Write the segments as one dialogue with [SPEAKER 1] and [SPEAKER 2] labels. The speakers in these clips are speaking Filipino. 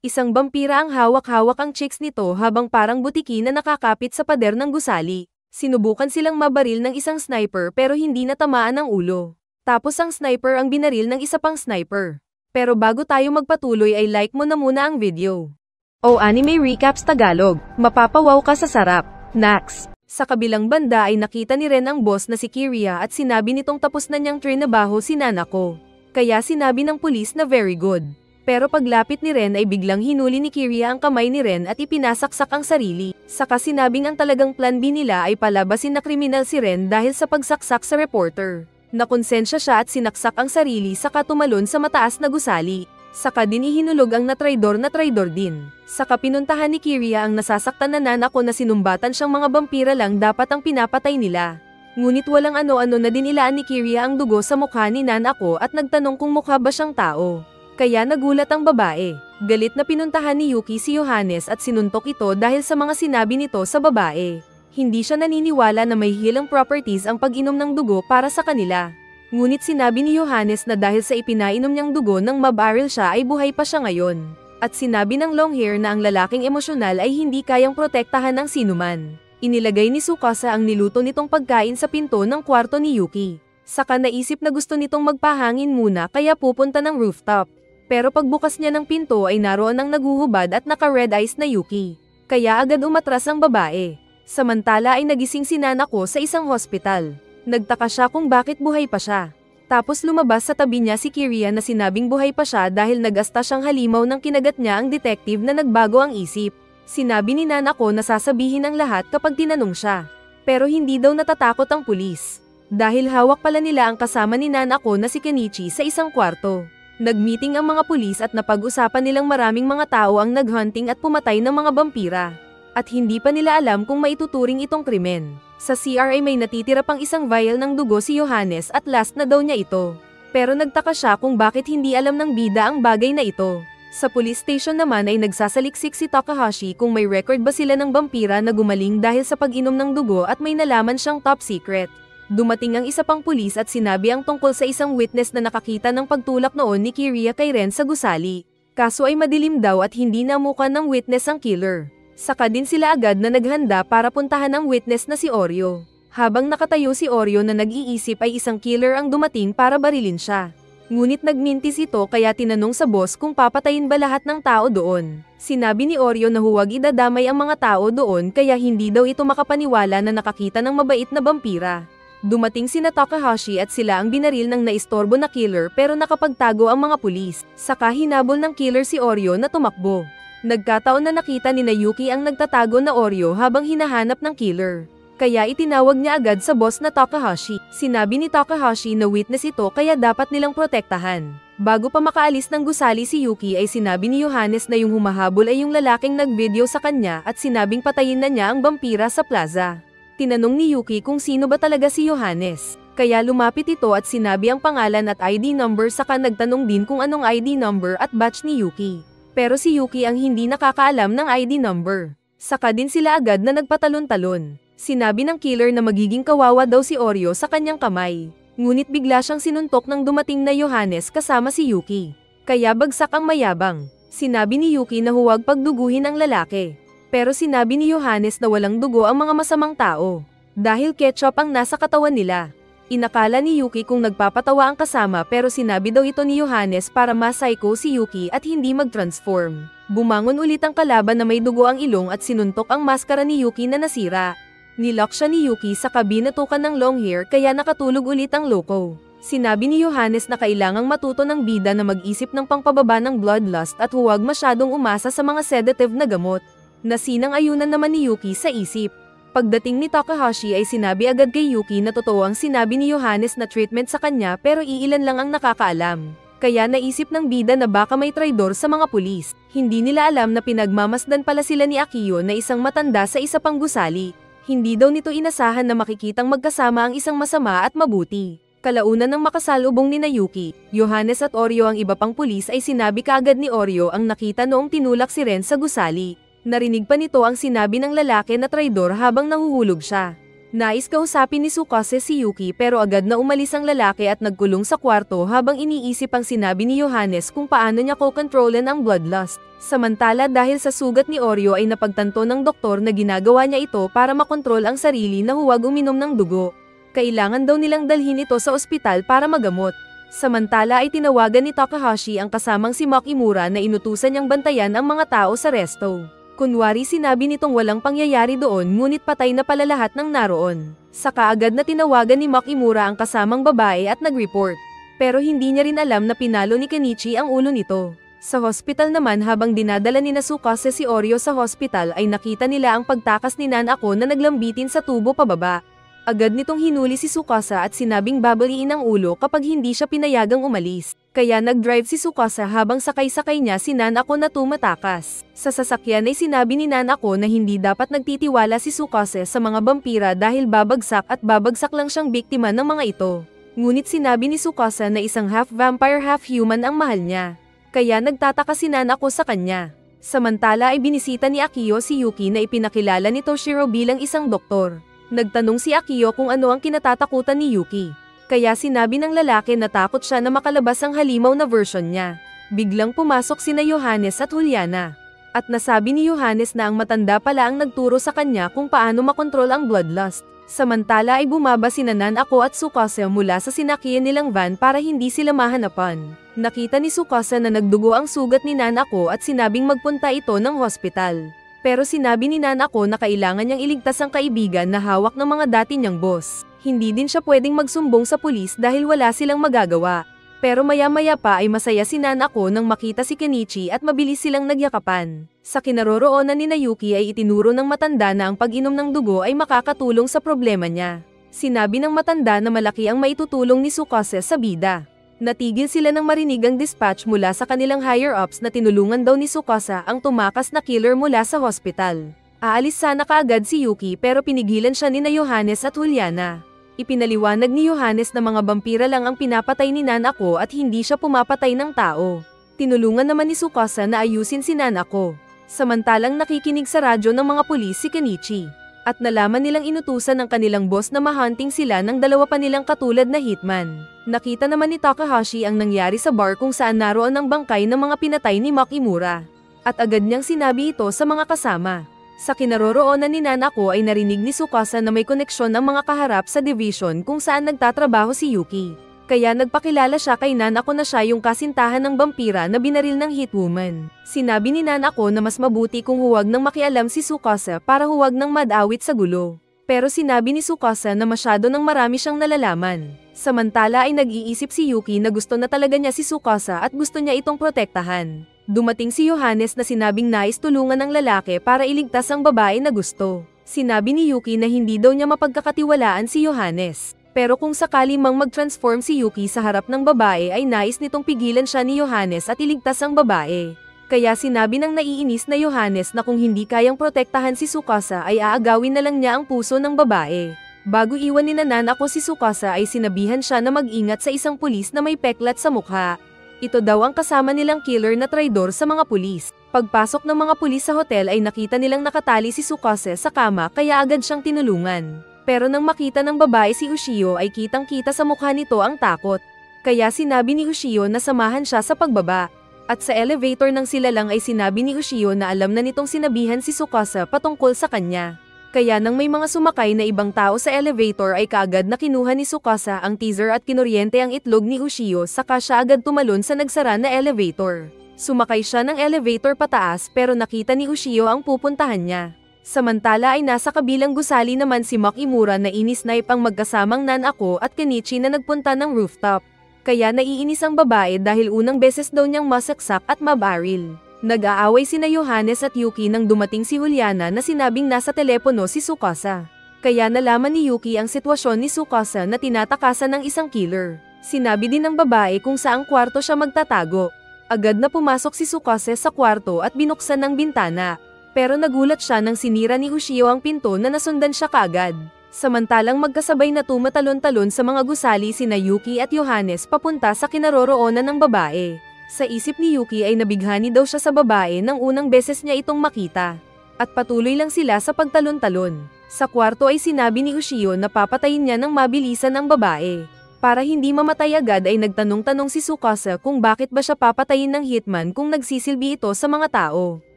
[SPEAKER 1] Isang vampira ang hawak-hawak ang chicks nito habang parang butiki na nakakapit sa pader ng gusali. Sinubukan silang mabaril ng isang sniper pero hindi natamaan ang ulo. Tapos ang sniper ang binaril ng isa pang sniper. Pero bago tayo magpatuloy ay like mo na muna ang video. Anime Recaps Tagalog, mapapawaw ka sa sarap. Next. Sa kabilang banda ay nakita ni Ren ang boss na si Kiria at sinabi nitong tapos na niyang trinabaho si Nanako. Kaya sinabi ng pulis na very good. Pero paglapit ni Ren ay biglang hinuli ni Kiria ang kamay ni Ren at ipinasaksak ang sarili. Saka sinabing ang talagang plan B nila ay palabasin na kriminal si Ren dahil sa pagsaksak sa reporter. Nakonsensya siya at sinaksak ang sarili saka tumalon sa mataas na gusali. Saka din ihinulog ang na traidor din. Saka pinuntahan ni Kiria ang nasasaktan na Nanako na sinumbatan siyang mga vampira lang dapat ang pinapatay nila. Ngunit walang ano-ano na dinilaan ni Kiria ang dugo sa mukha ni Nanako at nagtanong kung mukha ba siyang tao. Kaya nagulat ang babae. Galit na pinuntahan ni Yuki si Johannes at sinuntok ito dahil sa mga sinabi nito sa babae. Hindi siya naniniwala na may healing properties ang pag-inom ng dugo para sa kanila. Ngunit sinabi ni Johannes na dahil sa ipinainom niyang dugo nang mabaril siya ay buhay pa siya ngayon. At sinabi ng Longhair na ang lalaking emosyonal ay hindi kayang protektahan ng sinuman. Inilagay ni Tsukasa ang niluto nitong pagkain sa pinto ng kwarto ni Yuki. Saka naisip na gusto nitong magpahangin muna kaya pupunta ng rooftop. Pero pagbukas niya ng pinto ay naroon ang naguhubad at naka-red eyes na Yuki. Kaya agad umatras ang babae. Samantala ay nagising si Nanako sa isang hospital. Nagtaka siya kung bakit buhay pa siya. Tapos lumabas sa tabi niya si Kiria na sinabing buhay pa siya dahil nag-asta siyang halimaw nang kinagat niya ang detective na nagbago ang isip. Sinabi ni Nanako na sasabihin ang lahat kapag tinanong siya. Pero hindi daw natatakot ang pulis. Dahil hawak pala nila ang kasama ni Nanako na si Kenichi sa isang kwarto. Nagmeeting ang mga pulis at napag-usapan nilang maraming mga tao ang naghunting at pumatay ng mga vampira. At hindi pa nila alam kung maituturing itong krimen. Sa CR ay may natitira pang isang vial ng dugo si Johannes at last na daw niya ito. Pero nagtaka siya kung bakit hindi alam ng bida ang bagay na ito. Sa police station naman ay nagsasaliksik si Takahashi kung may record ba sila ng vampira na gumaling dahil sa pag-inom ng dugo at may nalaman siyang top secret. Dumating ang isa pang pulis at sinabi ang tungkol sa isang witness na nakakita ng pagtulak noon ni Kiria kay Ren sa gusali. Kaso ay madilim daw at hindi namukan ng witness ang killer. Saka din sila agad na naghanda para puntahan ang witness na si Oryo. Habang nakatayo si Oryo na nag-iisip ay isang killer ang dumating para barilin siya. Ngunit nagmintis ito kaya tinanong sa boss kung papatayin ba lahat ng tao doon. Sinabi ni Oryo na huwag idadamay ang mga tao doon kaya hindi daw ito makapaniwala na nakakita ng mabait na vampira. Dumating sina Takahashi at sila ang binaril ng naistorbo na killer pero nakapagtago ang mga pulis. Saka hinabol ng killer si Oryo na tumakbo. Nagkataon na nakita ni Yuki ang nagtatago na Oryo habang hinahanap ng killer. Kaya itinawag niya agad sa boss na Takahashi. Sinabi ni Takahashi na witness ito kaya dapat nilang protektahan. Bago pa makaalis ng gusali si Yuki ay sinabi ni Johannes na yung humahabol ay yung lalaking nag-video sa kanya at sinabing patayin na niya ang vampira sa plaza. Tinanong ni Yuki kung sino ba talaga si Johannes. Kaya lumapit ito at sinabi ang pangalan at ID number saka nagtanong din kung anong ID number at batch ni Yuki. Pero si Yuki ang hindi nakakaalam ng ID number. Saka din sila agad na nagpatalon-talon. Sinabi ng killer na magiging kawawa daw si Oryo sa kanyang kamay. Ngunit bigla siyang sinuntok ng dumating na Johannes kasama si Yuki. Kaya bagsak ang mayabang. Sinabi ni Yuki na huwag pagduguhin ang lalaki. Pero sinabi ni Johannes na walang dugo ang mga masamang tao. Dahil ketchup ang nasa katawan nila. Inakala ni Yuki kung nagpapatawa ang kasama pero sinabi daw ito ni Johannes para ma-psycho si Yuki at hindi mag-transform. Bumangon ulit ang kalaban na may dugo ang ilong at sinuntok ang maskara ni Yuki na nasira. Nilock siya ni Yuki sa kabinatukan ng Longhair kaya nakatulog ulit ang loko. Sinabi ni Johannes na kailangang matuto ng bida na mag-isip ng pangpababa ng bloodlust at huwag masyadong umasa sa mga sedative na gamot. Nasinang-ayunan naman ni Yuki sa isip. Pagdating ni Takahashi ay sinabi agad kay Yuki na totoo ang sinabi ni Johannes na treatment sa kanya pero iilan lang ang nakakaalam. Kaya naisip ng bida na baka may traidor sa mga pulis. Hindi nila alam na pinagmamasdan pala sila ni Akiyo na isang matanda sa isa pang gusali. Hindi daw nito inasahan na makikitang magkasama ang isang masama at mabuti. Kalaunan ng makasalubong ni Yuki, Johannes at Oryo ang iba pang pulis ay sinabi kaagad ni Oryo ang nakita noong tinulak si Ren sa gusali. Narinig pa nito ang sinabi ng lalaki na traidor habang nahuhulog siya. Nais kausapin ni Tsukasa si Yuki pero agad na umalis ang lalaki at nagkulong sa kwarto habang iniisip ang sinabi ni Johannes kung paano niya kokontrolan ang bloodlust. Samantala dahil sa sugat ni Oreo ay napagtanto ng doktor na ginagawa niya ito para makontrol ang sarili na huwag uminom ng dugo. Kailangan daw nilang dalhin ito sa ospital para magamot. Samantala ay tinawagan ni Takahashi ang kasamang si Makimura na inutusan niyang bantayan ang mga tao sa resto. Kunwari sinabi nitong walang pangyayari doon ngunit patay na pala lahat ng naroon. Saka agad na tinawagan ni Makimura ang kasamang babae at nag-report. Pero hindi niya rin alam na pinalo ni Kenichi ang ulo nito. Sa hospital naman habang dinadala ni Tsukasa si Oreo sa hospital ay nakita nila ang pagtakas ni Nanako na naglambitin sa tubo pababa. Agad nitong hinuli si Tsukasa at sinabing babaliin ang ulo kapag hindi siya pinayagang umalis. Kaya nag-drive si Tsukasa habang sakay-sakay niya si Nanako na tumatakas. Sa sasakyan ay sinabi ni Nanako na hindi dapat nagtitiwala si Tsukasa sa mga vampira dahil babagsak at babagsak lang siyang biktima ng mga ito. Ngunit sinabi ni Tsukasa na isang half-vampire half-human ang mahal niya. Kaya nagtataka si Nanako sa kanya. Samantala ay binisita ni Akio si Yuki na ipinakilala ni Toshiro bilang isang doktor. Nagtanong si Akio kung ano ang kinatatakutan ni Yuki. Kaya sinabi ng lalaki na takot siya na makalabas ang halimaw na version niya. Biglang pumasok sina Johannes at Juliana. At nasabi ni Johannes na ang matanda pala ang nagturo sa kanya kung paano makontrol ang bloodlust. Samantala ay bumaba sina Nanako at Tsukasa mula sa sinakyan nilang van para hindi sila mahanapan. Nakita ni Tsukasa na nagdugo ang sugat ni Nanako at sinabing magpunta ito ng hospital. Pero sinabi ni Nanako na kailangan niyang iligtas ang kaibigan na hawak ng mga dati niyang boss. Hindi din siya pwedeng magsumbong sa pulis dahil wala silang magagawa. Pero maya-maya pa ay masaya si Nanako nang makita si Kenichi at mabilis silang nagyakapan. Sa kinaroroonan ni Yuki ay itinuro ng matanda na ang pag-inom ng dugo ay makakatulong sa problema niya. Sinabi ng matanda na malaki ang maitutulong ni Tsukasa sa bida. Natigil sila nang marinig ang dispatch mula sa kanilang higher-ups na tinulungan daw ni Tsukasa ang tumakas na killer mula sa hospital. Aalis sana kaagad si Yuki pero pinigilan siya ni Johannes at Juliana. Ipinaliwanag ni Johannes na mga vampira lang ang pinapatay ni Nanako at hindi siya pumapatay ng tao. Tinulungan naman ni Tsukasa na ayusin si Nanako. Samantalang nakikinig sa radyo ng mga pulis si Kenichi. At nalaman nilang inutusan ng kanilang boss na mahunting sila ng dalawa pa nilang katulad na hitman. Nakita naman ni Takahashi ang nangyari sa bar kung saan naroon ang bangkay ng mga pinatay ni Makimura. At agad niyang sinabi ito sa mga kasama. Sa kinaroroonan ni Nanako ay narinig ni Tsukasa na may koneksyon ang mga kaharap sa division kung saan nagtatrabaho si Yuki. Kaya nagpakilala siya kay Nanako na siya yung kasintahan ng vampira na binaril ng hitwoman. Sinabi ni Nanako na mas mabuti kung huwag nang makialam si Tsukasa para huwag nang madawit sa gulo. Pero sinabi ni Tsukasa na masyado nang marami siyang nalalaman. Samantala ay nag-iisip si Yuki na gusto na talaga niya si Tsukasa at gusto niya itong protektahan. Dumating si Johannes na sinabing nais tulungan ng lalaki para iligtas ang babae na gusto. Sinabi ni Yuki na hindi daw niya mapagkakatiwalaan si Johannes. Pero kung sakali mang mag-transform si Yuki sa harap ng babae ay nais nitong pigilan siya ni Johannes at iligtas ang babae. Kaya sinabi ng naiinis na Johannes na kung hindi kayang protektahan si Tsukasa ay aagawin na lang niya ang puso ng babae. Bago iwan ni Nanako si Tsukasa ay sinabihan siya na mag-ingat sa isang pulis na may peklat sa mukha. Ito daw ang kasama nilang killer na traidor sa mga pulis. Pagpasok ng mga pulis sa hotel ay nakita nilang nakatali si Tsukasa sa kama kaya agad siyang tinulungan. Pero nang makita ng babae si Ushio ay kitang-kita sa mukha nito ang takot. Kaya sinabi ni Ushio na samahan siya sa pagbaba. At sa elevator nang sila lang ay sinabi ni Ushio na alam na nitong sinabihan si Tsukasa patungkol sa kanya. Kaya nang may mga sumakay na ibang tao sa elevator ay kaagad na kinuha ni Tsukasa ang teaser at kinuryente ang itlog ni Ushio saka siya agad tumalon sa nagsara na elevator. Sumakay siya ng elevator pataas pero nakita ni Ushio ang pupuntahan niya. Samantala ay nasa kabilang gusali naman si Makimura na inisnipe ang magkasamang Nanako at Kenichi na nagpunta ng rooftop. Kaya naiinis ang babae dahil unang beses daw niyang masaksak at mabaril. Nag-aaway sina Johannes at Yuki nang dumating si Juliana na sinabing nasa telepono si Tsukasa. Kaya nalaman ni Yuki ang sitwasyon ni Tsukasa na tinatakasan ng isang killer. Sinabi din ng babae kung saang kwarto siya magtatago. Agad na pumasok si Tsukasa sa kwarto at binuksan ng bintana. Pero nagulat siya nang sinira ni Ushio ang pinto na nasundan siya kaagad. Samantalang magkasabay na tumatalon-talon sa mga gusali sina Yuki at Johannes papunta sa kinaroroonan ng babae. Sa isip ni Yuki ay nabighani daw siya sa babae nang unang beses niya itong makita. At patuloy lang sila sa pagtalon-talon. Sa kwarto ay sinabi ni Ushio na papatayin niya ng mabilisan ang babae. Para hindi mamatay agad ay nagtanong-tanong si Tsukasa kung bakit ba siya papatayin ng hitman kung nagsisilbi ito sa mga tao.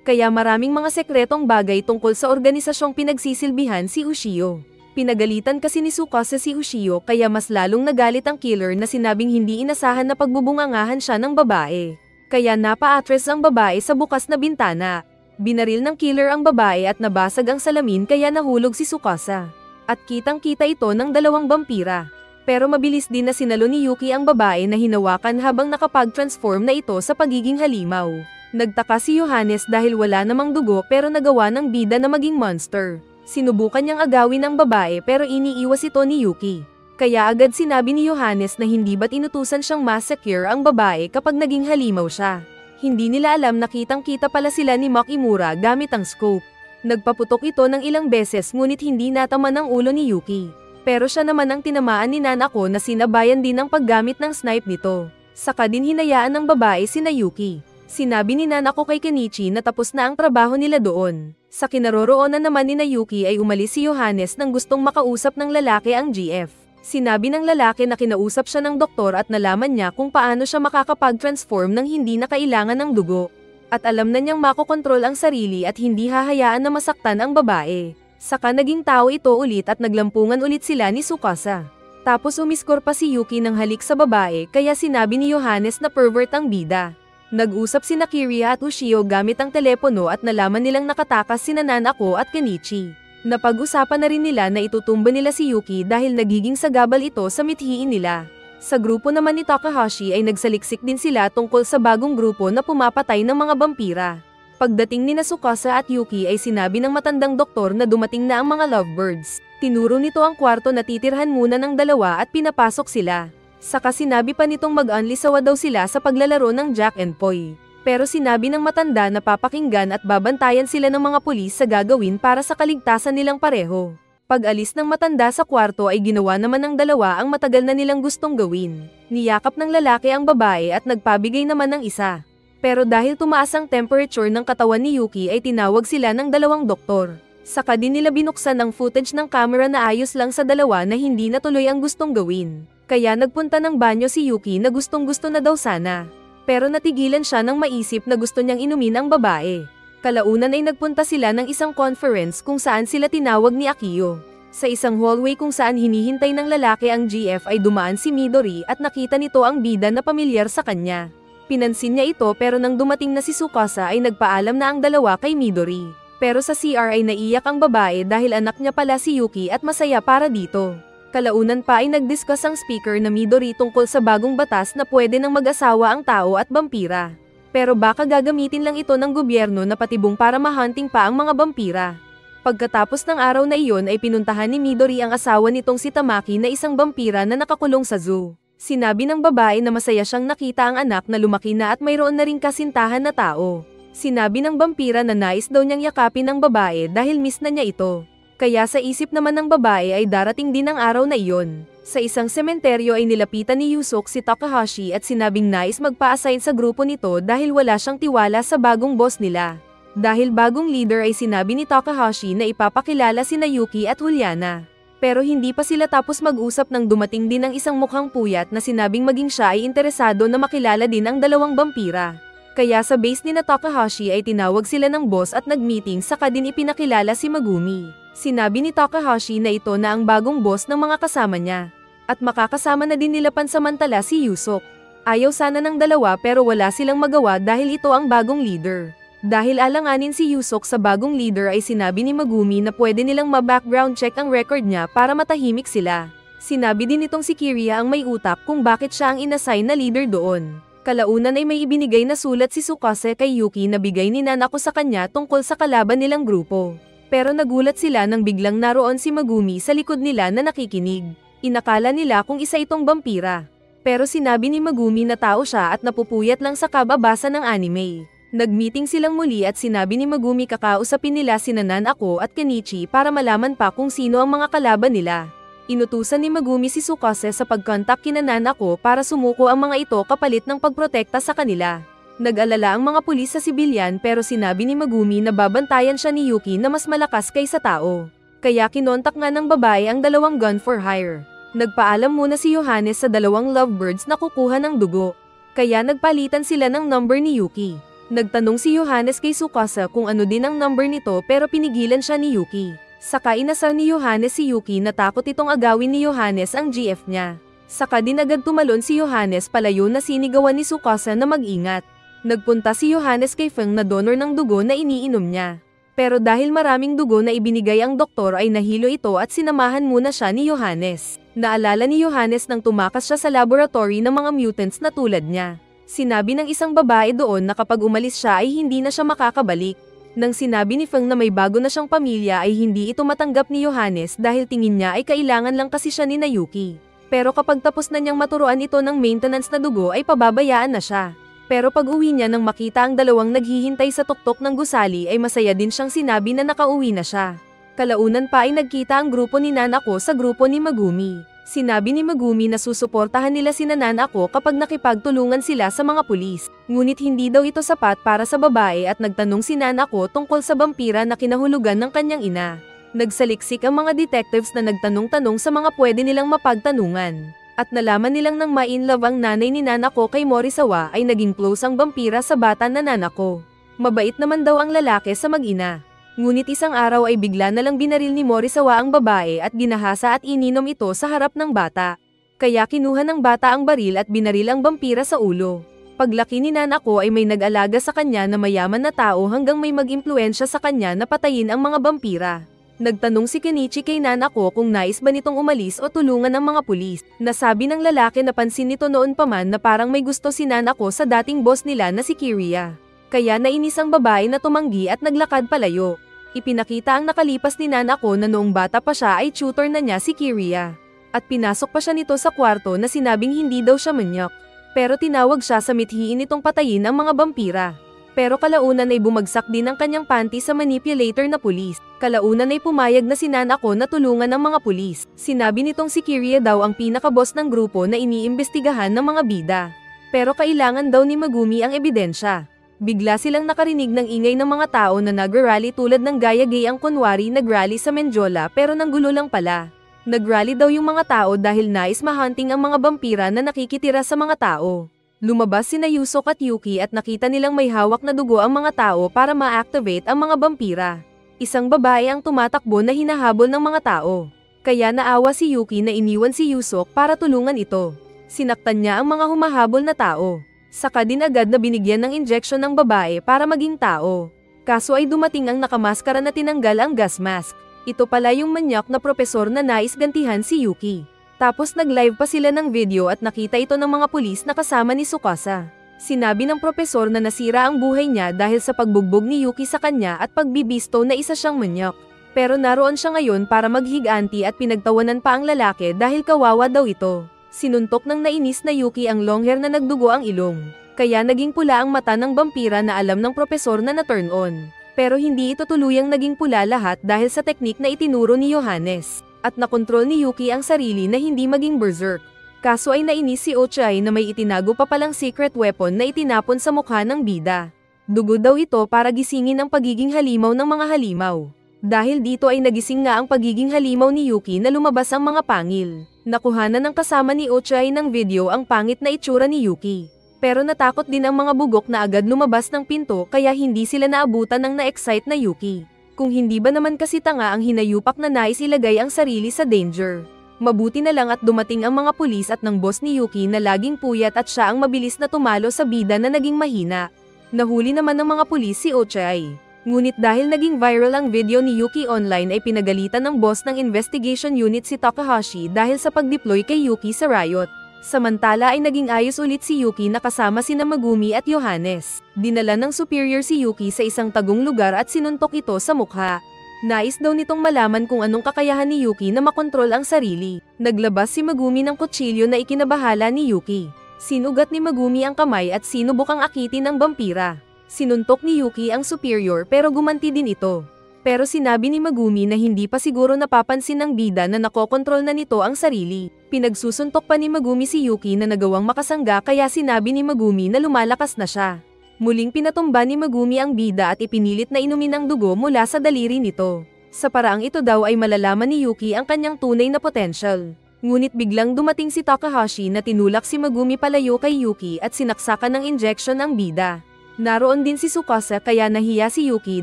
[SPEAKER 1] Kaya maraming mga sekretong bagay tungkol sa organisasyong pinagsisilbihan si Ushio. Pinagalitan kasi ni Tsukasa si Ushio kaya mas lalong nagalit ang killer na sinabing hindi inasahan na pagbubungangahan siya ng babae. Kaya napa-atres ang babae sa bukas na bintana. Binaril ng killer ang babae at nabasag ang salamin kaya nahulog si Tsukasa. At kitang-kita ito ng dalawang vampira. Pero mabilis din na sinalo ni Yuki ang babae na hinawakan habang nakapag-transform na ito sa pagiging halimaw. Nagtaka si Johannes dahil wala namang dugo pero nagawa ng bida na maging monster. Sinubukan niyang agawin ang babae pero iniiwas ito ni Yuki. Kaya agad sinabi ni Johannes na hindi ba't inutusan siyang massacre ang babae kapag naging halimaw siya. Hindi nila alam na kitang-kita pala sila ni Makimura gamit ang scope. Nagpaputok ito ng ilang beses ngunit hindi natama ng ulo ni Yuki. Pero siya naman ang tinamaan ni Nanako na sinabayan din ang paggamit ng snipe nito. Saka din hinayaan ng babae sina Yuki. Sinabi ni Nanako kay Kenichi na tapos na ang trabaho nila doon. Sa kinaroroonan naman ni Yuki ay umalis si Johannes nang gustong makausap ng lalaki ang GF. Sinabi ng lalaki na kinausap siya ng doktor at nalaman niya kung paano siya makakapag-transform nang hindi na kailangan ng dugo. At alam na niyang makokontrol ang sarili at hindi hahayaan na masaktan ang babae. Saka naging tao ito ulit at naglampungan ulit sila ni Tsukasa. Tapos umiskor pa si Yuki ng halik sa babae kaya sinabi ni Johannes na pervert ang bida. Nag-usap sina Kiria at Ushio gamit ang telepono at nalaman nilang nakatakas sina Nanako at Kenichi. Napag-usapan na rin nila na itutumba nila si Yuki dahil nagiging sagabal ito sa mithiin nila. Sa grupo naman ni Takahashi ay nagsaliksik din sila tungkol sa bagong grupo na pumapatay ng mga vampira. Pagdating ni Tsukasa at Yuki ay sinabi ng matandang doktor na dumating na ang mga lovebirds. Tinuro nito ang kwarto na titirhan muna ng dalawa at pinapasok sila. Saka sinabi pa nitong mag-unlisawa daw sila sa paglalaro ng Jack and Poy. Pero sinabi ng matanda na papakinggan at babantayan sila ng mga pulis sa gagawin para sa kaligtasan nilang pareho. Pag-alis ng matanda sa kwarto ay ginawa naman ng dalawa ang matagal na nilang gustong gawin. Niyakap ng lalaki ang babae at nagpabigay naman ng isa. Pero dahil tumaas ang temperature ng katawan ni Yuki ay tinawag sila ng dalawang doktor. Saka din nila binuksan ang footage ng camera na ayos lang sa dalawa na hindi natuloy ang gustong gawin. Kaya nagpunta ng banyo si Yuki na gustong-gusto na daw sana. Pero natigilan siya nang maisip na gusto niyang inumin ang babae. Kalaunan ay nagpunta sila ng isang conference kung saan sila tinawag ni Akiyo. Sa isang hallway kung saan hinihintay ng lalaki ang GF ay dumaan si Midori at nakita nito ang bida na pamilyar sa kanya. Pinansin niya ito pero nang dumating na si Tsukasa ay nagpaalam na ang dalawa kay Midori. Pero sa CR ay naiyak ang babae dahil anak niya pala si Yuki at masaya para dito. Kalaunan pa ay nag-discuss ang speaker na Midori tungkol sa bagong batas na pwede nang mag-asawa ang tao at vampira. Pero baka gagamitin lang ito ng gobyerno na patibong para mahunting pa ang mga vampira. Pagkatapos ng araw na iyon ay pinuntahan ni Midori ang asawa nitong si Tamaki na isang vampira na nakakulong sa zoo. Sinabi ng babae na masaya siyang nakita ang anak na lumaki na at mayroon na ring kasintahan na tao. Sinabi ng vampira na nais daw niyang yakapin ang babae dahil miss na niya ito. Kaya sa isip naman ng babae ay darating din ang araw na iyon. Sa isang sementeryo ay nilapitan ni Yusok si Takahashi at sinabing nais magpa-assign sa grupo nito dahil wala siyang tiwala sa bagong boss nila. Dahil bagong leader ay sinabi ni Takahashi na ipapakilala sina Yuki at Juliana. Pero hindi pa sila tapos mag-usap nang dumating din ang isang mukhang puyat na sinabing maging siya ay interesado na makilala din ang dalawang vampira. Kaya sa base ni Takahashi ay tinawag sila ng boss at nag-meeting saka din ipinakilala si Megumi. Sinabi ni Takahashi na ito na ang bagong boss ng mga kasama niya. At makakasama na din nila pansamantala si Yusok. Ayaw sana ng dalawa pero wala silang magawa dahil ito ang bagong leader. Dahil alanganin si Yusok sa bagong leader ay sinabi ni Megumi na pwede nilang ma-background check ang record niya para matahimik sila. Sinabi din nitong si Kiria ang may utak kung bakit siya ang inassign na leader doon. Kalaunan ay may ibinigay na sulat si Tsukasa kay Yuki na bigay ni Nanako sa kanya tungkol sa kalaban nilang grupo. Pero nagulat sila nang biglang naroon si Megumi sa likod nila na nakikinig. Inakala nila kung isa itong vampira. Pero sinabi ni Megumi na tao siya at napupuyat lang sa kababasa ng anime. Nag-meeting silang muli at sinabi ni Megumi kakausapin nila sina Nanako at Kenichi para malaman pa kung sino ang mga kalaban nila. Inutusan ni Megumi si Tsukasa sa pag-contact kina Nanako para sumuko ang mga ito kapalit ng pagprotekta sa kanila. Nag-alala ang mga pulis sa sibilyan pero sinabi ni Megumi na babantayan siya ni Yuki na mas malakas kaysa tao. Kaya kinontak nga ng babae ang dalawang gun for hire. Nagpaalam muna si Johannes sa dalawang lovebirds na kukuha ng dugo. Kaya nagpalitan sila ng number ni Yuki. Nagtanong si Johannes kay Tsukasa kung ano din ang number nito pero pinigilan siya ni Yuki. Saka inasar ni Johannes si Yuki na takot itong agawin ni Johannes ang GF niya. Saka din agad tumalon si Johannes palayo na sinigawan ni Tsukasa na mag-ingat. Nagpunta si Johannes kay Feng na donor ng dugo na iniinom niya. Pero dahil maraming dugo na ibinigay ang doktor ay nahilo ito at sinamahan muna siya ni Johannes. Naalala ni Johannes nang tumakas siya sa laboratory ng mga mutants na tulad niya. Sinabi ng isang babae doon na kapag umalis siya ay hindi na siya makakabalik. Nang sinabi ni Feng na may bago na siyang pamilya ay hindi ito matanggap ni Johannes dahil tingin niya ay kailangan lang kasi siya ni Yuki. Pero kapag tapos na niyang maturuan ito ng maintenance na dugo ay pababayaan na siya. Pero pag uwi niya nang makita ang dalawang naghihintay sa tuktok ng gusali ay masaya din siyang sinabi na nakauwi na siya. Kalaunan pa ay nagkita ang grupo ni Nanako sa grupo ni Megumi. Sinabi ni Megumi na susuportahan nila si Nanako kapag nakipagtulungan sila sa mga pulis. Ngunit hindi daw ito sapat para sa babae at nagtanong si Nanako tungkol sa vampira na kinahulugan ng kanyang ina. Nagsaliksik ang mga detectives na nagtanong-tanong sa mga pwede nilang mapagtanungan. At nalaman nilang nang ma-inlove ang nanay ni Nanako kay Morisawa ay naging close ang vampira sa bata na Nanako. Mabait naman daw ang lalaki sa mag-ina. Ngunit isang araw ay bigla na lang binaril ni Morisawa ang babae at ginahasa at ininom ito sa harap ng bata. Kaya kinuha ng bata ang baril at binaril ang vampira sa ulo. Paglaki ni Nanako ay may nag-alaga sa kanya na mayaman na tao hanggang may mag-impluensya sa kanya na patayin ang mga vampira. Nagtanong si Kenichi kay Nanako kung nais ba nitong umalis o tulungan ng mga pulis. Nasabi ng lalaki na pansin nito noon pa man na parang may gusto si Nanako sa dating boss nila na si Kiriya. Kaya nainis ang babae na tumanggi at naglakad palayo. Ipinakita ang nakalipas ni Nanako na noong bata pa siya ay tutor na niya si Kiriya. At pinasok pa siya nito sa kwarto na sinabing hindi daw siya manyak. Pero tinawag siya sa mithiin nitong patayin ang mga vampira. Pero kalaunan ay bumagsak din ang kanyang panty sa manipulator na pulis. Kalaunan ay pumayag na si Nanako na tulungan ng mga pulis. Sinabi nitong si Kiriya daw ang pinaka-boss ng grupo na iniimbestigahan ng mga bida. Pero kailangan daw ni Megumi ang ebidensya. Bigla silang nakarinig ng ingay ng mga tao na nag-rally tulad ng gaya-gayang kunwari nag-rally sa Menjola pero nanggulo lang pala. Nag-rally daw yung mga tao dahil nais ma-hunting ang mga vampira na nakikitira sa mga tao. Lumabas sina Yusok at Yuki at nakita nilang may hawak na dugo ang mga tao para ma-activate ang mga vampira. Isang babae ang tumatakbo na hinahabol ng mga tao. Kaya naawa si Yuki na iniwan si Yusok para tulungan ito. Sinaktan niya ang mga humahabol na tao. Saka din agad na binigyan ng injection ng babae para maging tao. Kaso ay dumating ang nakamaskara na tinanggal ang gas mask. Ito pala yung manyak na propesor na nais gantihan si Yuki. Tapos nag-live pa sila ng video at nakita ito ng mga pulis na kasama ni Tsukasa. Sinabi ng propesor na nasira ang buhay niya dahil sa pagbugbog ni Yuki sa kanya at pagbibisto na isa siyang manyak. Pero naroon siya ngayon para maghiganti at pinagtawanan pa ang lalaki dahil kawawa daw ito. Sinuntok ng nainis na Yuki ang long hair na nagdugo ang ilong. Kaya naging pula ang mata ng vampira na alam ng propesor na na-turn on. Pero hindi ito tuluyang naging pula lahat dahil sa teknik na itinuro ni Johannes. At nakontrol ni Yuki ang sarili na hindi maging berserk. Kaso ay nainis si Ochai na may itinago pa palang secret weapon na itinapon sa mukha ng bida. Dugo daw ito para gisingin ang pagiging halimaw ng mga halimaw. Dahil dito ay nagising nga ang pagiging halimaw ni Yuki na lumabas ang mga pangil. Nakuhanan ng kasama ni Ochai ng video ang pangit na itsura ni Yuki. Pero natakot din ang mga bugok na agad lumabas ng pinto kaya hindi sila naabutan ng na-excite na Yuki. Kung hindi ba naman kasi tanga ang hinayupak na nais ilagay ang sarili sa danger. Mabuti na lang at dumating ang mga pulis at ng boss ni Yuki na laging puyat at siya ang mabilis na tumalo sa bida na naging mahina. Nahuli naman ng mga pulis si Ochai. Ngunit dahil naging viral ang video ni Yuki online ay pinagalitan ng boss ng investigation unit si Takahashi dahil sa pag-deploy kay Yuki sa riot. Samantala ay naging ayos ulit si Yuki na kasama sina Megumi at Johannes. Dinala ng superior si Yuki sa isang tagong lugar at sinuntok ito sa mukha. Nais daw nitong malaman kung anong kakayahan ni Yuki na makontrol ang sarili. Naglabas si Megumi ng kutsilyo na ikinabahala ni Yuki. Sinugat ni Megumi ang kamay at sinubok ang akitin ng vampira. Sinuntok ni Yuki ang superior pero gumanti din ito. Pero sinabi ni Megumi na hindi pa siguro napapansin ng bida na nakokontrol na nito ang sarili. Pinagsusuntok pa ni Megumi si Yuki na nagawang makasangga kaya sinabi ni Megumi na lumalakas na siya. Muling pinatumba ni Megumi ang bida at ipinilit na inumin ang dugo mula sa daliri nito. Sa paraang ito daw ay malalaman ni Yuki ang kanyang tunay na potential. Ngunit biglang dumating si Takahashi na tinulak si Megumi palayo kay Yuki at sinaksakan ng injection ang bida. Naroon din si Tsukasa kaya nahiya si Yuki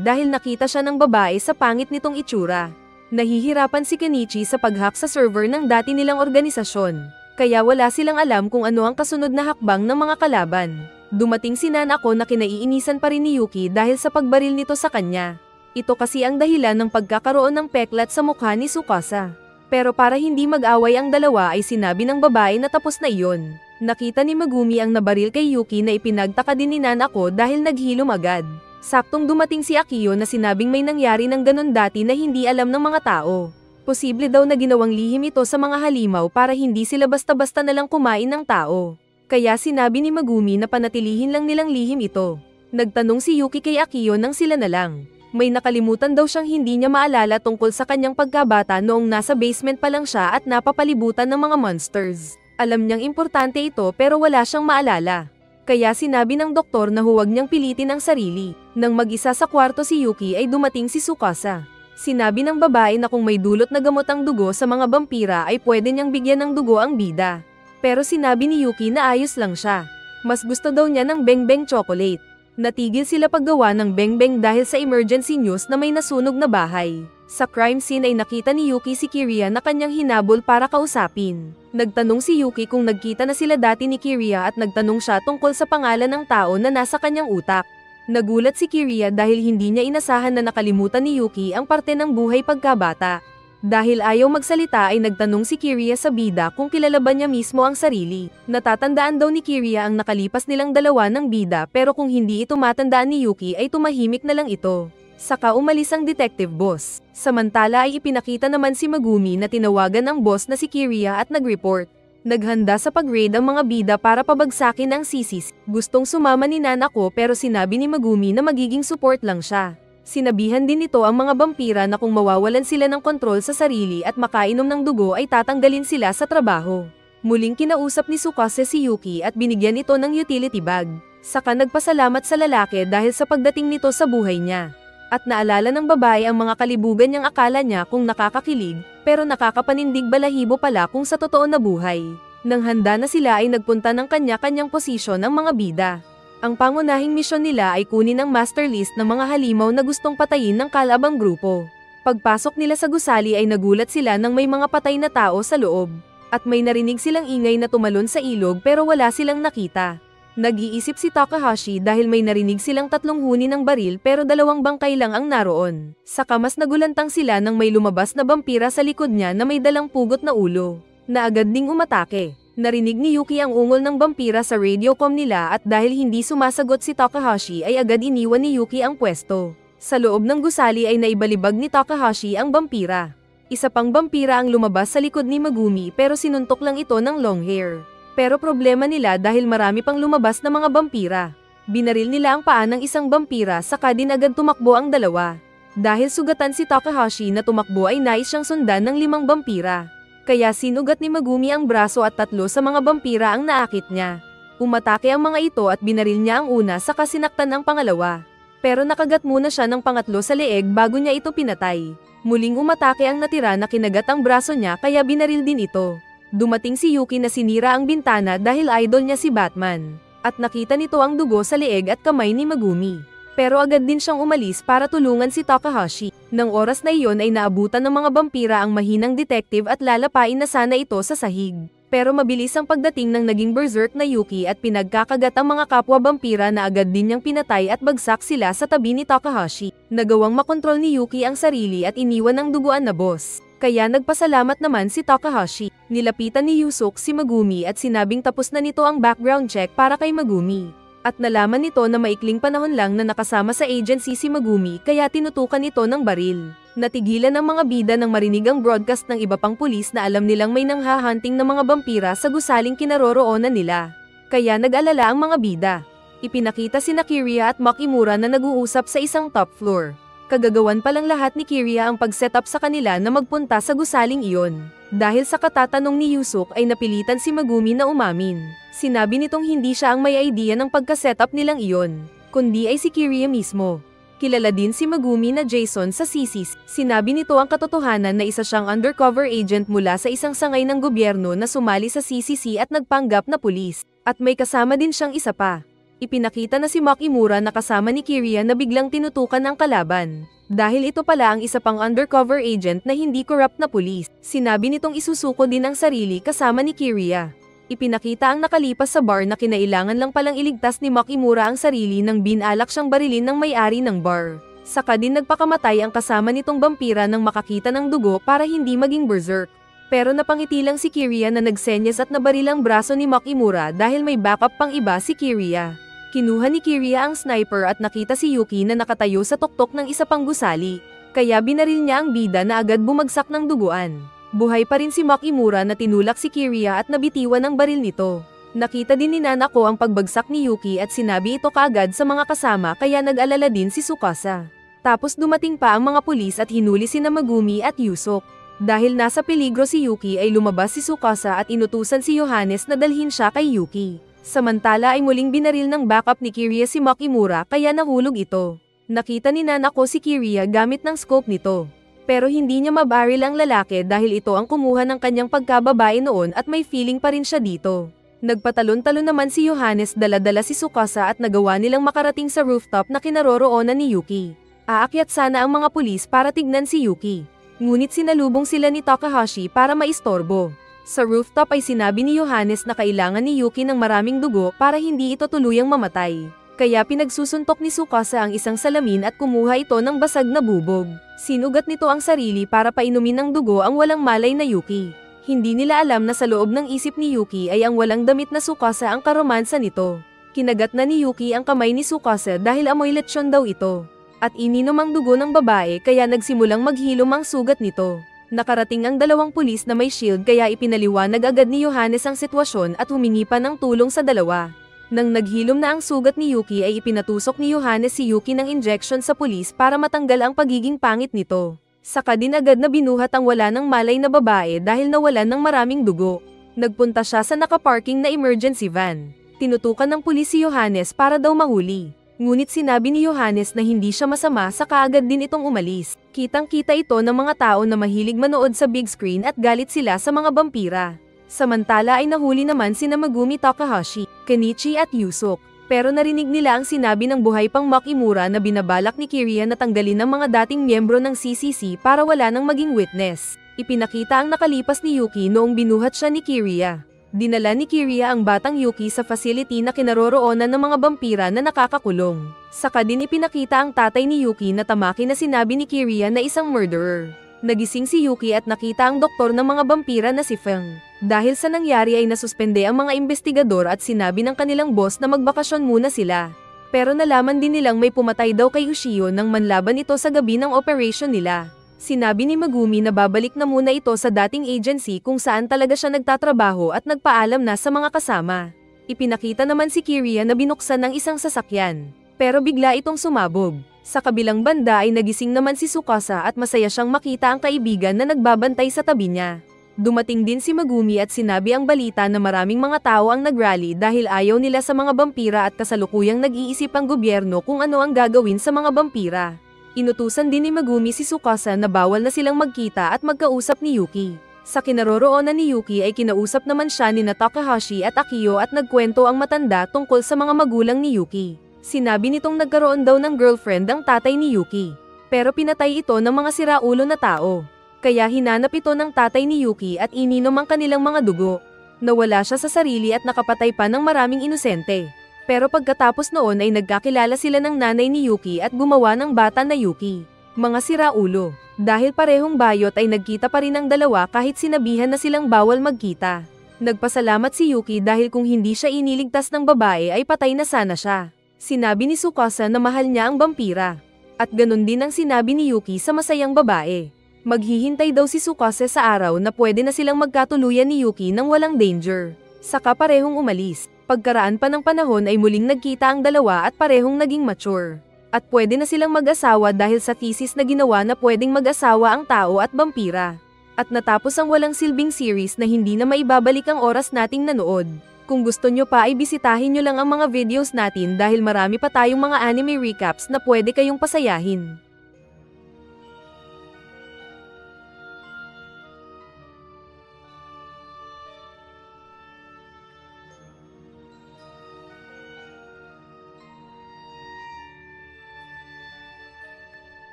[SPEAKER 1] dahil nakita siya ng babae sa pangit nitong itsura. Nahihirapan si Kenichi sa pag-hack sa server ng dati nilang organisasyon. Kaya wala silang alam kung ano ang kasunod na hakbang ng mga kalaban. Dumating si Nanako na kinaiinisan pa rin ni Yuki dahil sa pagbaril nito sa kanya. Ito kasi ang dahilan ng pagkakaroon ng peklat sa mukha ni Tsukasa. Pero para hindi mag-away ang dalawa ay sinabi ng babae na tapos na iyon. Nakita ni Megumi ang nabaril kay Yuki na ipinagtaka din ni Nanako dahil naghilom agad. Saktong dumating si Akiyo na sinabing may nangyari ng ganon dati na hindi alam ng mga tao. Posible daw na ginawang lihim ito sa mga halimaw para hindi sila basta-basta nalang kumain ng tao. Kaya sinabi ni Megumi na panatilihin lang nilang lihim ito. Nagtanong si Yuki kay Akiyo nang sila na lang. May nakalimutan daw siyang hindi niya maalala tungkol sa kanyang pagkabata noong nasa basement pa lang siya at napapalibutan ng mga monsters. Alam niyang importante ito pero wala siyang maalala. Kaya sinabi ng doktor na huwag niyang pilitin ang sarili. Nang mag-isa sa kwarto si Yuki ay dumating si Tsukasa. Sinabi ng babae na kung may dulot na gamot ang dugo sa mga vampira ay pwede niyang bigyan ng dugo ang bida. Pero sinabi ni Yuki na ayos lang siya. Mas gusto daw niya ng Beng-Beng chocolate. Natigil sila paggawa ng Beng-Beng dahil sa emergency news na may nasunog na bahay. Sa crime scene ay nakita ni Yuki si Kiria na kanyang hinabol para kausapin. Nagtanong si Yuki kung nagkita na sila dati ni Kiria at nagtanong siya tungkol sa pangalan ng tao na nasa kanyang utak. Nagulat si Kiria dahil hindi niya inasahan na nakalimutan ni Yuki ang parte ng buhay pagkabata. Dahil ayaw magsalita ay nagtanong si Kiria sa bida kung kilala ba niya mismo ang sarili. Natatandaan daw ni Kiria ang nakalipas nilang dalawa ng bida pero kung hindi ito matandaan ni Yuki ay tumahimik na lang ito. Saka umalis ang detective boss. Samantala ay ipinakita naman si Megumi na tinawagan ang boss na si Kiria at nag-report. Naghanda sa pag-raid ang mga bida para pabagsakin ang sisis. Gustong sumama ni Nanako pero sinabi ni Megumi na magiging support lang siya. Sinabihan din nito ang mga vampira na kung mawawalan sila ng kontrol sa sarili at makainom ng dugo ay tatanggalin sila sa trabaho. Muling kinausap ni Tsukasa si Yuki at binigyan ito ng utility bag. Saka nagpasalamat sa lalaki dahil sa pagdating nito sa buhay niya. At naalala ng babae ang mga kalibugan niyang akala niya kung nakakakilig, pero nakakapanindig balahibo pala kung sa totoo na buhay. Nang handa na sila ay nagpunta ng kanya-kanyang posisyon ang mga bida. Ang pangunahing misyon nila ay kunin ang master list ng mga halimaw na gustong patayin ng kalabang grupo. Pagpasok nila sa gusali ay nagulat sila nang may mga patay na tao sa loob. At may narinig silang ingay na tumalon sa ilog pero wala silang nakita. Nag-iisip si Takahashi dahil may narinig silang 3 huni ng baril pero 2 bangkay lang ang naroon. Saka mas nagulantang sila nang may lumabas na vampira sa likod niya na may dalang pugot na ulo, na agad ding umatake. Narinig ni Yuki ang ungol ng vampira sa radiocom nila at dahil hindi sumasagot si Takahashi ay agad iniwan ni Yuki ang pwesto. Sa loob ng gusali ay naibalibag ni Takahashi ang vampira. Isa pang vampira ang lumabas sa likod ni Megumi pero sinuntok lang ito ng long hair. Pero problema nila dahil marami pang lumabas na mga vampira. Binaril nila ang paa ng isang vampira saka din agad tumakbo ang dalawa. Dahil sugatan si Takahashi na tumakbo ay nais siyang sundan ng 5 vampira. Kaya sinugat ni Megumi ang braso at 3 sa mga vampira ang naakit niya. Umatake ang mga ito at binaril niya ang una saka sinaktan ang pangalawa. Pero nakagat muna siya ng pangatlo sa leeg bago niya ito pinatay. Muling umatake ang natira na kinagat ang braso niya kaya binaril din ito. Dumating si Yuki na sinira ang bintana dahil idol niya si Batman. At nakita nito ang dugo sa leeg at kamay ni Megumi. Pero agad din siyang umalis para tulungan si Takahashi. Nang oras na iyon ay naabutan ng mga vampira ang mahinang detective at lalapain na sana ito sa sahig. Pero mabilis ang pagdating ng naging berserk na Yuki at pinagkakagat ang mga kapwa vampira na agad din niyang pinatay at bagsak sila sa tabi ni Takahashi. Nagawang makontrol ni Yuki ang sarili at iniwan ang duguan na boss. Kaya nagpasalamat naman si Takahashi. Nilapitan ni Yusuke si Megumi at sinabing tapos na nito ang background check para kay Megumi. At nalaman nito na maikling panahon lang na nakasama sa agency si Megumi kaya tinutukan ito ng baril. Natigilan ang mga bida nang marinig ang broadcast ng iba pang pulis na alam nilang may nanghahunting na mga vampira sa gusaling kinaroroonan nila. Kaya nag-alala ang mga bida. Ipinakita si Kiria at Makimura na nag-uusap sa isang top floor. Kagagawan pa lang lahat ni Kiria ang pag-set up sa kanila na magpunta sa gusaling iyon. Dahil sa katatanong ni Yusuke ay napilitan si Megumi na umamin. Sinabi nitong hindi siya ang may idea ng pagka-setup nilang iyon, kundi ay si Kiria mismo. Kilala din si Megumi na Jason sa CCC. Sinabi nito ang katotohanan na isa siyang undercover agent mula sa isang sangay ng gobyerno na sumali sa CCC at nagpanggap na pulis. At may kasama din siyang isa pa. Ipinakita na si Makimura na kasama ni Kiriya na biglang tinutukan ang kalaban. Dahil ito pala ang isa pang undercover agent na hindi corrupt na pulis. Sinabi nitong isusuko din ang sarili kasama ni Kiriya. Ipinakita ang nakalipas sa bar na kinailangan lang palang iligtas ni Makimura ang sarili nang binalak siyang barilin ng may-ari ng bar. Saka din nagpakamatay ang kasama nitong vampira nang makakita ng dugo para hindi maging berserk. Pero napangiti lang si Kiriya na nagsenyas at nabaril ang braso ni Makimura dahil may backup pang iba si Kiriya. Kinuha ni Kiriya ang sniper at nakita si Yuki na nakatayo sa tuktok ng isa pang gusali. Kaya binaril niya ang bida na agad bumagsak ng duguan. Buhay pa rin si Makimura na tinulak si Kiriya at nabitiwan ang baril nito. Nakita din ni Nanako ang pagbagsak ni Yuki at sinabi ito kaagad sa mga kasama kaya nag-alala din si Tsukasa. Tapos dumating pa ang mga pulis at hinuli sina Megumi at Yusok. Dahil nasa peligro si Yuki ay lumabas si Tsukasa at inutusan si Yohanes na dalhin siya kay Yuki. Samantala ay muling binaril ng backup ni Kiriya si Makimura kaya nahulog ito. Nakita ni Nanako si Kiriya gamit ng scope nito. Pero hindi niya mabaril ang lalaki dahil ito ang kumuha ng kanyang pagkababae noon at may feeling pa rin siya dito. Nagpatalon-talon naman si Yohanes dala-dala si Tsukasa at nagawa nilang makarating sa rooftop na kinaroroonan ni Yuki. Aakyat sana ang mga pulis para tignan si Yuki. Ngunit sinalubong sila ni Takahashi para maistorbo. Sa rooftop ay sinabi ni Yohanes na kailangan ni Yuki ng maraming dugo para hindi ito tuluyang mamatay. Kaya pinagsusuntok ni Tsukasa ang isang salamin at kumuha ito ng basag na bubog. Sinugat nito ang sarili para painumin ng dugo ang walang malay na Yuki. Hindi nila alam na sa loob ng isip ni Yuki ay ang walang damit na Tsukasa ang karomansa nito. Kinagat na ni Yuki ang kamay ni Tsukasa dahil amoy lechon daw ito. At ininom ang dugo ng babae kaya nagsimulang maghilom ang sugat nito. Nakarating ang dalawang pulis na may shield kaya ipinaliwanag agad ni Yohanes ang sitwasyon at humingi pa ng tulong sa dalawa. Nang naghilom na ang sugat ni Yuki ay ipinatusok ni Yohanes si Yuki ng injection sa pulis para matanggal ang pagiging pangit nito. Saka din agad na binuhat ang wala ng malay na babae dahil nawalan ng maraming dugo. Nagpunta siya sa nakaparking na emergency van. Tinutukan ng pulis si Yohanes para daw mahuli. Ngunit sinabi ni Yohanes na hindi siya masama sa kaagad din itong umalis. Kitang-kita ito ng mga tao na mahilig manood sa big screen at galit sila sa mga vampira. Samantala ay nahuli naman sina Megumi Takahashi, Kenichi at Yusok. Pero narinig nila ang sinabi ng buhay pang Makimura na binabalak ni Kiriya na tanggalin ang mga dating miyembro ng CCC para wala nang maging witness. Ipinakita ang nakalipas ni Yuki noong binuhat siya ni Kiriya. Dinala ni Kiriya ang batang Yuki sa facility na kinaroroonan ng mga vampira na nakakakulong. Saka din ipinakita ang tatay ni Yuki na tamaki na sinabi ni Kiriya na isang murderer. Nagising si Yuki at nakita ang doktor ng mga vampira na si Feng. Dahil sa nangyari ay nasuspende ang mga investigador at sinabi ng kanilang boss na magbakasyon muna sila. Pero nalaman din nilang may pumatay daw kay Ushio nang manlaban ito sa gabi ng operation nila. Sinabi ni Megumi na babalik na muna ito sa dating agency kung saan talaga siya nagtatrabaho at nagpaalam na sa mga kasama. Ipinakita naman si Kiriya na binuksan ng isang sasakyan. Pero bigla itong sumabog. Sa kabilang banda ay nagising naman si Tsukasa at masaya siyang makita ang kaibigan na nagbabantay sa tabi niya. Dumating din si Megumi at sinabi ang balita na maraming mga tao ang nagrally dahil ayaw nila sa mga vampira at kasalukuyang nag-iisip ang gobyerno kung ano ang gagawin sa mga vampira. Inutusan din ni Megumi si Tsukasa na bawal na silang magkita at magkausap ni Yuki. Sa kinaroroonan ni Yuki ay kinausap naman siya ni Takahashi at Akio at nagkwento ang matanda tungkol sa mga magulang ni Yuki. Sinabi nitong nagkaroon daw ng girlfriend ang tatay ni Yuki. Pero pinatay ito ng mga siraulo na tao. Kaya hinanap ito ng tatay ni Yuki at ininom ang kanilang mga dugo. Nawala siya sa sarili at nakapatay pa ng maraming inosente. Pero pagkatapos noon ay nagkakilala sila ng nanay ni Yuki at gumawa ng bata na Yuki. Mga siraulo. Dahil parehong bayot ay nagkita pa rin ang dalawa kahit sinabihan na silang bawal magkita. Nagpasalamat si Yuki dahil kung hindi siya iniligtas ng babae ay patay na sana siya. Sinabi ni Tsukasa na mahal niya ang vampira. At ganun din ang sinabi ni Yuki sa masayang babae. Maghihintay daw si Tsukasa sa araw na pwede na silang magkatuluyan ni Yuki nang walang danger. Saka parehong umalis. Pagkaraan pa ng panahon ay muling nagkita ang dalawa at parehong naging mature. At pwede na silang mag-asawa dahil sa thesis na ginawa na pwedeng mag-asawa ang tao at vampira. At natapos ang walang silbing series na hindi na maibabalik ang oras nating nanood. Kung gusto nyo pa ay bisitahin nyo lang ang mga videos natin dahil marami pa tayong mga anime recaps na pwede kayong pasayahin.